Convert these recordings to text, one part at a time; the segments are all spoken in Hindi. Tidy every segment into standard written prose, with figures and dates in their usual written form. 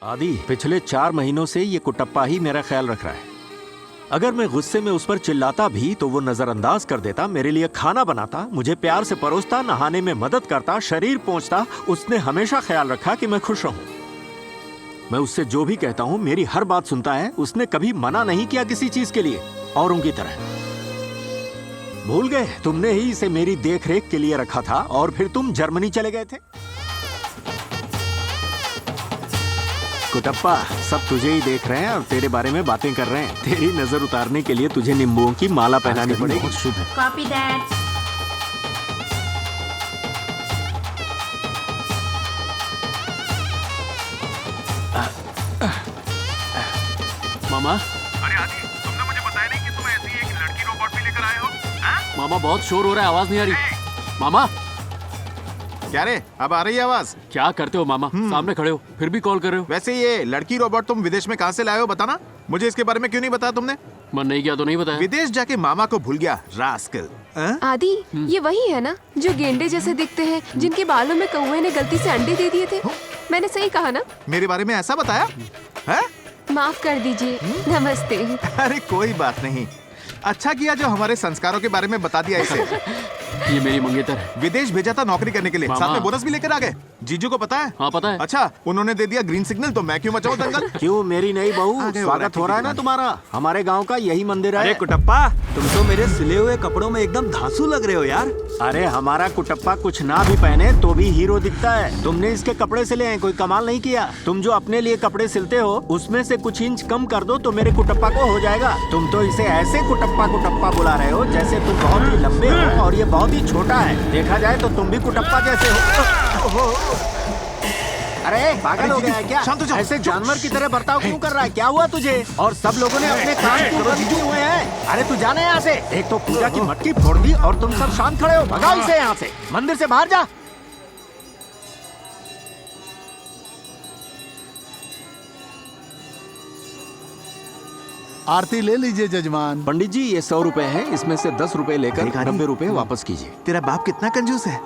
आदि, पिछले 4 महीनों से ये कुटप्पा ही मेरा ख्याल रख रहा है। अगर मैं गुस्से में उस पर चिल्लाता भी तो वो नजरअंदाज कर देता, मेरे लिए खाना बनाता, मुझे प्यार से परोसता, नहाने में मदद करता, शरीर पोंछता। उसने हमेशा ख्याल रखा कि मैं खुश रहूं। मैं उससे जो भी कहता हूं मेरी हर बात सुनता है। उसने कभी मना नहीं किया किसी चीज के लिए, औरों की तरह। भूल गए तुमने ही इसे मेरी देखरेख के लिए रखा था और फिर तुम जर्मनी चले गए थे। कुटप्पा, सब तुझे ही देख रहे हैं और तेरे बारे में बातें कर रहे हैं। तेरी नजर उतारने के लिए तुझे नींबुओं की माला पहनानी पड़ेगी। बहुत शुभ है। Copy that. मामा, अरे आदि, तुमने मुझे बताया नहीं कि तुम ऐसी एक लड़की रोबोट भी लेकर आए हो? हाँ? मामा बहुत शोर हो रहा है, आवाज नहीं आ रही। मामा, क्या रे, अब आ रही है आवाज? क्या करते हो मामा? सामने खड़े हो फिर भी कॉल कर रहे हो। वैसे ये लड़की रोबोट तुम विदेश में कहाँ से लाए हो, बताना। मुझे इसके बारे में क्यों नहीं बताया तुमने? मन नहीं किया तो नहीं बताया। विदेश जाके मामा को भूल गया, रास्कल। आदि, ये वही है ना जो गेंडे जैसे दिखते हैं, जिनके बालों में कौवे ने गलती से अंडे दे दिए थे। मैंने सही कहा ना? मेरे बारे में ऐसा बताया है? माफ कर दीजिए। नमस्ते। अरे कोई बात नहीं, अच्छा किया जो हमारे संस्कारों के बारे में बता दिया इसे। ये मेरी मंगेतर है। विदेश भेजा था नौकरी करने के लिए, मामा। साथ में बोनस भी लेकर आ गए। जीजू को पता है? हाँ पता है। अच्छा, उन्होंने दे दिया ग्रीन सिग्नल, तो मैं क्यों मचाऊं दंगल? क्यों मेरी नई बहू, आगे स्वागत हो रहा है ना तुम्हारा। हमारे गांव का यही मंदिर है। अरे कुटप्पा, तुम तो मेरे सिले हुए कपड़ों में एकदम धांसू लग रहे हो यार। अरे हमारा कुटप्पा कुछ ना भी पहने तो भी हीरो दिखता है। तुमने इसके कपड़े सिले हैं, कोई कमाल नहीं किया। तुम जो अपने लिए कपड़े सिलते हो उसमें से कुछ इंच कम कर दो तो मेरे कुटप्पा को हो जाएगा। तुम तो इसे ऐसे कुटप्पा कुटप्पा बुला रहे हो जैसे तुम बहुत ही लंबे हो और ये बहुत ही छोटा है। देखा जाए तो तुम भी कुटप्पा जैसे हो। अरे पागल हो गया है क्या? शांत हो जाओ। ऐसे जानवर की तरह बर्ताव क्यों कर रहा है? क्या हुआ तुझे? और सब लोगों ने अपने कान क्यों बंद किए हुए हैं? अरे तू जाने यहाँ से। एक तो पूजा की मटकी फोड़ दी और तुम सब शांत खड़े हो। भगाओ इसे यहाँ से, मंदिर से बाहर जा। आरती ले लीजिए जजमान। पंडित जी, ये 100 रुपए है, इसमें से 10 रुपए लेकर 90 रुपए वापस कीजिए। तेरा बाप कितना कंजूस है।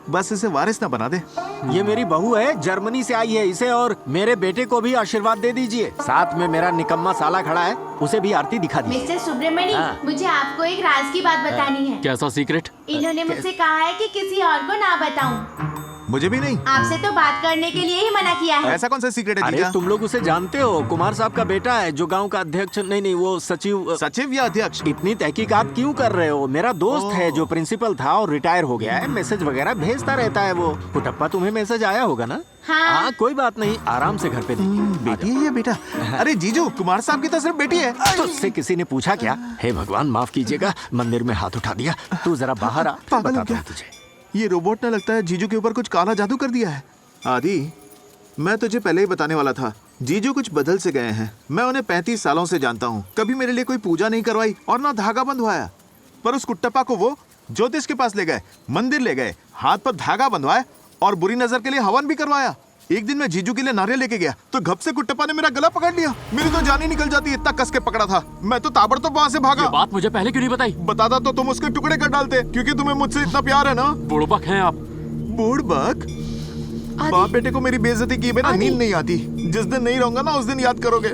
बस इसे वारिस ना बना दे। ये मेरी बहू है, जर्मनी से आई है। इसे और मेरे बेटे को भी आशीर्वाद दे दीजिए। साथ में मेरा निकम्मा साला खड़ा है, उसे भी आरती दिखा दीजिए। मिस्टर सुब्रमणी, हाँ। मुझे आपको एक राज की बात बतानी है। कैसा सीक्रेट? इन्होंने मुझसे कहा है कि किसी और को ना बताऊं। मुझे भी नहीं। आपसे तो बात करने के लिए ही मना किया है। ऐसा कौन सा सीक्रेट है अरे जीजा? तुम लोग उसे जानते हो, कुमार साहब का बेटा है जो गांव का अध्यक्ष। नहीं, वो सचिव। सचिव या अध्यक्ष? इतनी तहकीकात क्यों कर रहे हो? मेरा दोस्त है जो प्रिंसिपल था और रिटायर हो गया है। मैसेज वगैरह भेजता रहता है वो। कुटप्पा, तुम्हें मैसेज आया होगा ना? हाँ। कोई बात नहीं, आराम से घर पे देखिए। बेटी है ये बेटा? अरे जीजू, कुमार साहब की तो सिर्फ बेटी है। तुझसे किसी ने पूछा क्या? हे भगवान माफ कीजिएगा, मंदिर में हाथ उठा दिया। तू जरा बाहर आ, पागल हो बताता क्या? हूँ तुझे। ये रोबोट ने लगता है जीजू के ऊपर कुछ काला जादू कर दिया है। आदि, मैं तुझे पहले ही बताने वाला था, जीजू कुछ बदल से गए हैं। मैं उन्हें 35 सालों से जानता हूँ। कभी मेरे लिए कोई पूजा नहीं करवाई और ना धागा बंधवाया। पर उस कुट्टप्पा को वो ज्योतिष के पास ले गए, मंदिर ले गए, हाथ पर धागा बंधवाया और बुरी नजर के लिए हवन भी करवाया। एक दिन मैं जीजू के लिए नारियल लेके गया तो घप से कुट्टप्पा ने मेरा गला पकड़ लिया। मेरी तो जान ही निकल जाती, इतना कस के पकड़ा था। मैं तो ताबड़तोब वहां से भागा। ये बात मुझे पहले क्यों नहीं बताई? बताता तो तुम उसके टुकड़े कर डालते, क्योंकि तुम्हें मुझसे इतना प्यार है ना। बुड़बक हैं आप। बूढ़बक? बाप बेटे को मेरी बेइज्जती किए बिना नींद नहीं आती। जिस दिन नहीं रहूंगा ना उस दिन याद करोगे।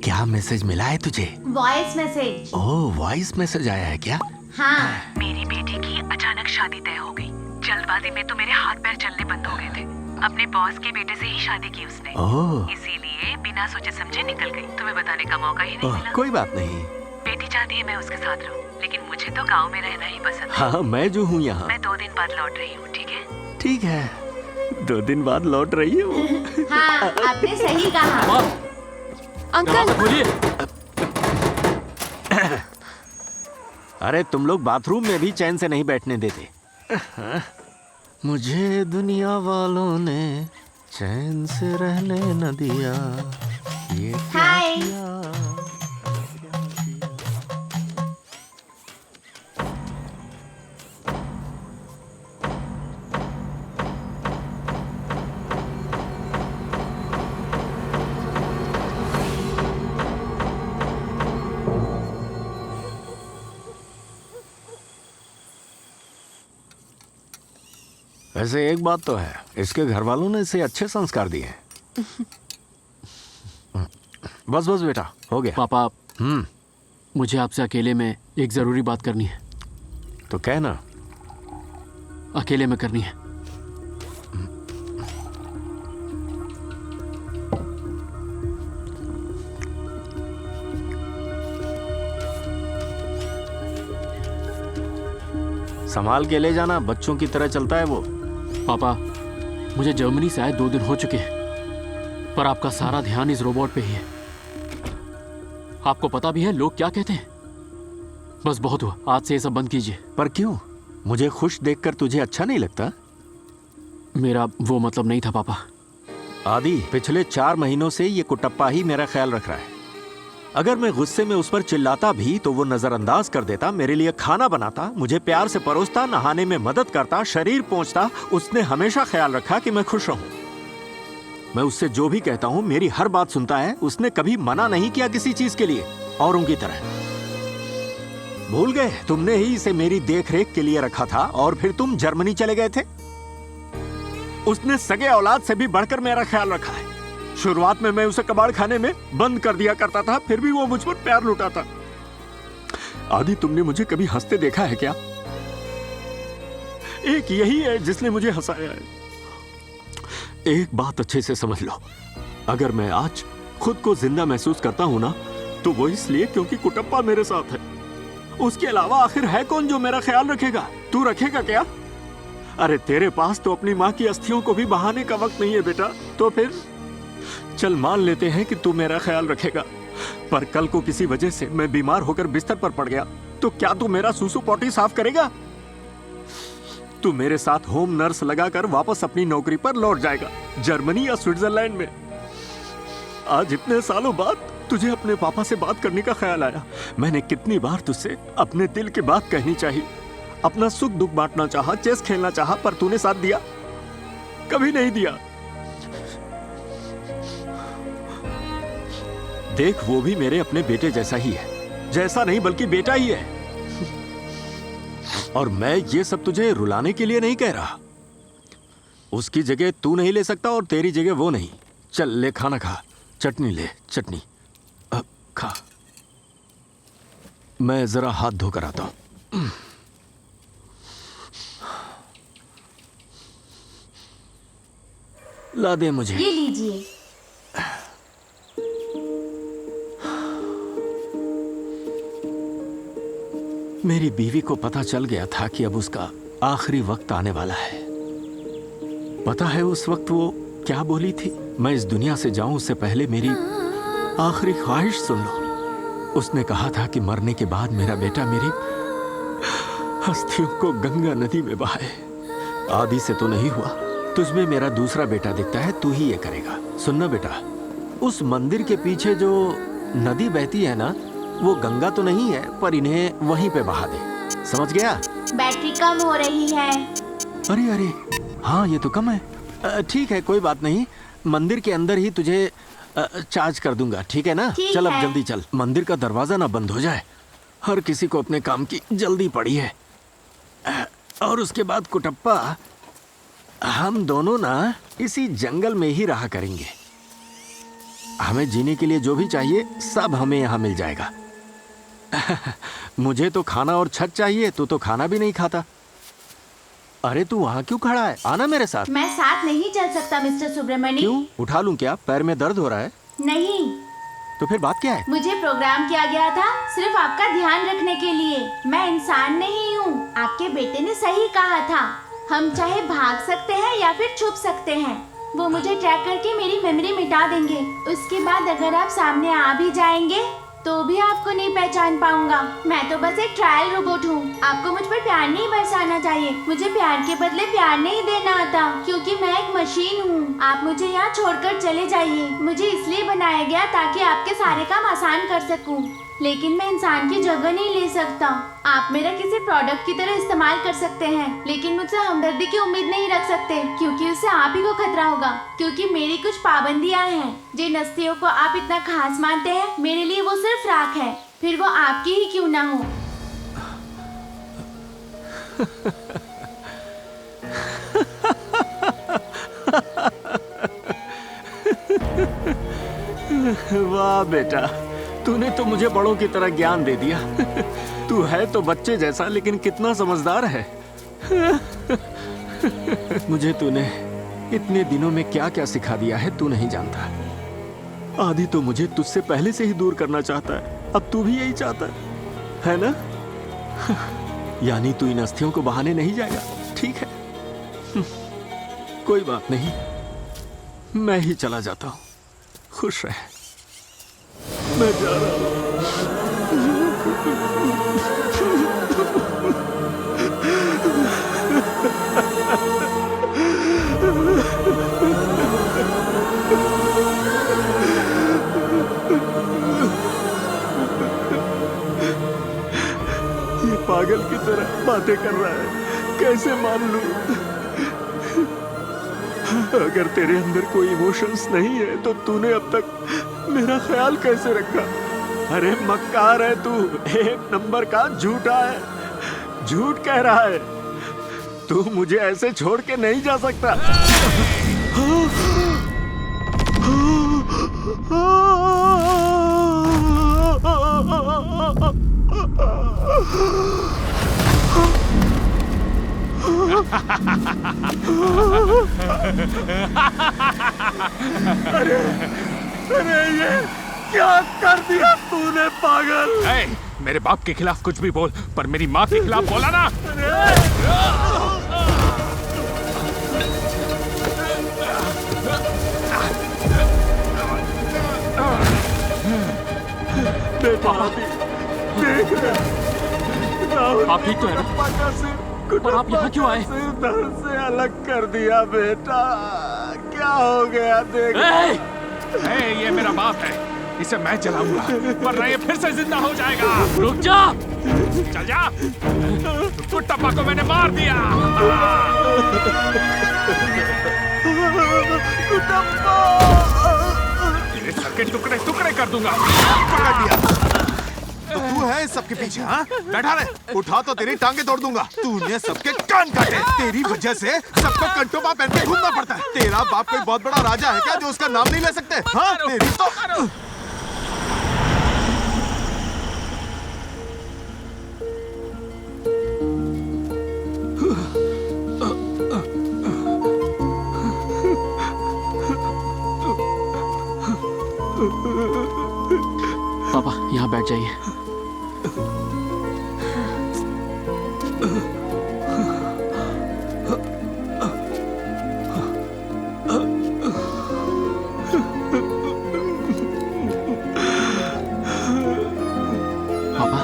क्या मैसेज मिला है तुझे? Voice message. Oh, voice message आया है क्या? हाँ। मेरी बेटी की अचानक शादी तय हो गई। जल्दबाजी में तो मेरे हाथ पैर चलने बंद हो गए थे। अपने बॉस के बेटे से ही शादी की उसने। ओह। इसीलिए बिना सोचे समझे निकल गई। तुम्हें बताने का मौका ही नहीं ओह, मिला। कोई बात नहीं। बेटी चाहती है मैं उसके साथ रहूं, लेकिन मुझे तो गांव में रहना ही पसंद है। हाँ, मैं जो हूँ यहाँ। मैं 2 दिन बाद लौट रही हूँ, ठीक है? ठीक है, 2 दिन बाद लौट रही हूँ। हाँ, आपने सही कहा। मामा, अंकल, दरवाजा खोलिए। अरे तुम लोग बाथरूम में भी चैन से नहीं बैठने देते। मुझे दुनिया वालों ने चैन से रहने न दिया। ये क्या हाय। किया? वैसे एक बात तो है, इसके घर वालों ने इसे अच्छे संस्कार दिए हैं। बस बस बेटा, हो गया। पापा, मुझे आपसे अकेले में एक जरूरी बात करनी है। तो कहना। अकेले में करनी है। संभाल के ले जाना, बच्चों की तरह चलता है वो। पापा, मुझे जर्मनी से आए 2 दिन हो चुके हैं, पर आपका सारा ध्यान इस रोबोट पे ही है। आपको पता भी है लोग क्या कहते हैं। बस बहुत हुआ, आज से ये सब बंद कीजिए। पर क्यों? मुझे खुश देखकर तुझे अच्छा नहीं लगता? मेरा वो मतलब नहीं था पापा। आदि, पिछले 4 महीनों से ये कुटप्पा ही मेरा ख्याल रख रहा है। अगर मैं गुस्से में उस पर चिल्लाता भी तो वो नजरअंदाज कर देता, मेरे लिए खाना बनाता, मुझे प्यार से परोसता, नहाने में मदद करता, शरीर पोंछता। उसने हमेशा ख्याल रखा कि मैं खुश रहूं। मैं उससे जो भी कहता हूं मेरी हर बात सुनता है। उसने कभी मना नहीं किया किसी चीज के लिए, औरों की तरह। भूल गए, तुमने ही इसे मेरी देखरेख के लिए रखा था और फिर तुम जर्मनी चले गए थे। उसने सगे औलाद से भी बढ़कर मेरा ख्याल रखा है। शुरुआत में मैं उसे कबाड़ खाने में बंद कर दिया करता था, फिर भी वो मुझ पर प्यार लुटाता। आदि, तुमने मुझे कभी हंसते देखा है क्या? एक यही है जिसने मुझे हंसाया है। एक बात अच्छे से समझ लो, अगर मैं आज खुद को जिंदा महसूस करता हूं ना, तो वो इसलिए क्योंकि कुटप्पा मेरे साथ है। उसके अलावा आखिर है कौन जो मेरा ख्याल रखेगा? तू रखेगा क्या? अरे तेरे पास तो अपनी माँ की अस्थियों को भी बहाने का वक्त नहीं है बेटा। तो फिर चल मान लेते हैं कि तू मेरा ख्याल रखेगा, पर कल को किसी वजह से मैं बीमार होकर बिस्तर पर पड़ गया तो क्या तू मेरा सूसू पॉटी साफ करेगा? तू मेरे साथ होम नर्स लगाकर वापस अपनी नौकरी पर लौट जाएगा, जर्मनी या स्विट्जरलैंड में। आज इतने सालों बाद तुझे अपने पापा से बात करने का ख्याल आया। मैंने कितनी बार तुझसे अपने दिल की बात कहनी चाहिए, अपना सुख दुख बांटना चाहा, चेस खेलना चाहा, पर तूने साथ दिया? कभी नहीं दिया। देख, वो भी मेरे अपने बेटे जैसा ही है। जैसा नहीं बल्कि बेटा ही है। और मैं ये सब तुझे रुलाने के लिए नहीं कह रहा। उसकी जगह तू नहीं ले सकता और तेरी जगह वो नहीं। चल ले, खाना खा। चटनी ले, चटनी। अब खा। मैं जरा हाथ धोकर आता हूं। ला दे मुझे। ये लीजिए। मेरी बीवी को पता चल गया था कि अब उसका आखिरी वक्त आने वाला है। पता है उस वक्त वो क्या बोली थी? मैं इस दुनिया से जाऊं उससे पहले मेरी आखिरी ख्वाहिश सुन लो। उसने कहा था कि मरने के बाद मेरा बेटा मेरी अस्थियों को गंगा नदी में बहाए। आदि से तो नहीं हुआ, तुझमें मेरा दूसरा बेटा दिखता है, तू ही ये करेगा। सुनना बेटा, उस मंदिर के पीछे जो नदी बहती है ना, वो गंगा तो नहीं है, पर इन्हें वहीं पे बहा दे। समझ गया? बैटरी कम हो रही है। अरे अरे, हाँ ये तो कम है। ठीक है, कोई बात नहीं। मंदिर के अंदर ही तुझे चार्ज कर दूंगा, ठीक है ना? ठीक चल अब है। जल्दी चल, मंदिर का दरवाजा ना बंद हो जाए। हर किसी को अपने काम की जल्दी पड़ी है। और उसके बाद कुटप्पा, हम दोनों ना इसी जंगल में ही रहा करेंगे। हमें जीने के लिए जो भी चाहिए सब हमें यहाँ मिल जाएगा। मुझे तो खाना और छत चाहिए, तू तो खाना भी नहीं खाता। अरे तू वहाँ क्यों खड़ा है? आना मेरे साथ। मैं साथ नहीं चल सकता मिस्टर सुब्रमण्यम। क्यों? उठा लूं क्या? पैर में दर्द हो रहा है? नहीं, तो फिर बात क्या है? मुझे प्रोग्राम किया गया था सिर्फ आपका ध्यान रखने के लिए। मैं इंसान नहीं हूँ। आपके बेटे ने सही कहा था, हम चाहे भाग सकते हैं या फिर छुप सकते हैं। वो मुझे ट्रैक करके मेरी मेमोरी मिटा देंगे। उसके बाद अगर आप सामने आ भी जाएंगे तो भी आपको नहीं पहचान पाऊंगा। मैं तो बस एक ट्रायल रोबोट हूँ। आपको मुझ पर प्यार नहीं बरसाना चाहिए। मुझे प्यार के बदले प्यार नहीं देना आता, क्योंकि मैं एक मशीन हूँ। आप मुझे यहाँ छोड़कर चले जाइए। मुझे इसलिए बनाया गया ताकि आपके सारे काम आसान कर सकूँ, लेकिन मैं इंसान की जगह नहीं ले सकता। आप मेरा किसी प्रोडक्ट की तरह इस्तेमाल कर सकते हैं, लेकिन मुझसे हमदर्दी की उम्मीद नहीं रख सकते, क्योंकि उससे आप ही को खतरा होगा। क्योंकि मेरी कुछ पाबंदियां हैं। जिन हस्तियों को आप इतना खास मानते हैं, मेरे लिए वो सिर्फ राख है, फिर वो आपकी ही क्यों ना हो। वाह बेटा, तूने तो मुझे बड़ों की तरह ज्ञान दे दिया। तू है तो बच्चे जैसा, लेकिन कितना समझदार है। मुझे तूने इतने दिनों में क्या क्या सिखा दिया है तू नहीं जानता। आदि तो मुझे तुझसे पहले से ही दूर करना चाहता है, अब तू भी यही चाहता है ना? यानी तू इन अस्थियों को बहाने नहीं जाएगा, ठीक है? कोई बात नहीं, मैं ही चला जाता हूं। खुश रह, मैं जा रहा हूं। ये पागल की तरह बातें कर रहा है, कैसे मान लूं? अगर तेरे अंदर कोई इमोशंस नहीं है तो तूने अब तक मेरा ख्याल कैसे रखा? अरे मक्कार है तू, एक नंबर का झूठा है, झूठ कह रहा है। तू मुझे ऐसे छोड़ के नहीं जा सकता। अरे ये क्या कर दिया तूने पागल? मेरे बाप के खिलाफ कुछ भी बोल, पर मेरी माँ के खिलाफ बोला ना। बेटा देख राहुल, आप ठीक तो है ना? पर आप यहाँ क्यों आए? सिर दर्द से अलग कर दिया बेटा, क्या हो गया देख। ये मेरा बाप है, इसे मैं चलाऊंगा, वरना ये फिर से जिंदा हो जाएगा। रुक जा, चल जा। कुट्टप्पा को मैंने मार दिया। कुट्टप्पा, तेरे सर के टुकड़े टुकड़े कर दूंगा। पकड़ लिया। तो तू है इस सबके पीछे? हाँ, बैठा रहे, उठा तो तेरी टांगे तोड़ दूंगा। तूने सबके कान काटे, तेरी वजह से सबको कंटोपा पहन के घूमना पड़ता है। तेरा बाप कोई बहुत बड़ा राजा है क्या जो उसका नाम नहीं ले सकते? हाँ, तेरी तो पापा यहाँ बैठ जाइए। पापा,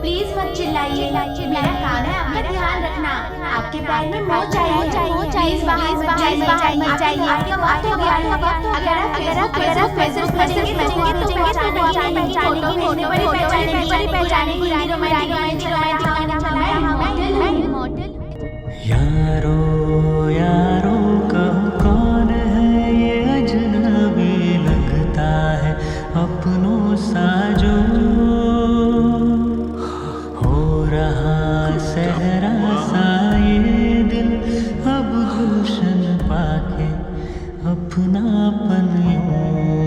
प्लीज मत चिल्लाइए, मेरा काम है आपका ध्यान रखना। आपके पैर में मोच चाहिए, प्लीज बाहर मत जाइए। अगर आप मैसेज भेजेंगे तो वो आपको पहचानेगी, फोटो पहचानेगी। यारो यारो कहो कौन है ये अजनबी लगता है अपनों सा जो हो रहा सहरा सा ये दिल अब गुलशन पाके अपनापन यूं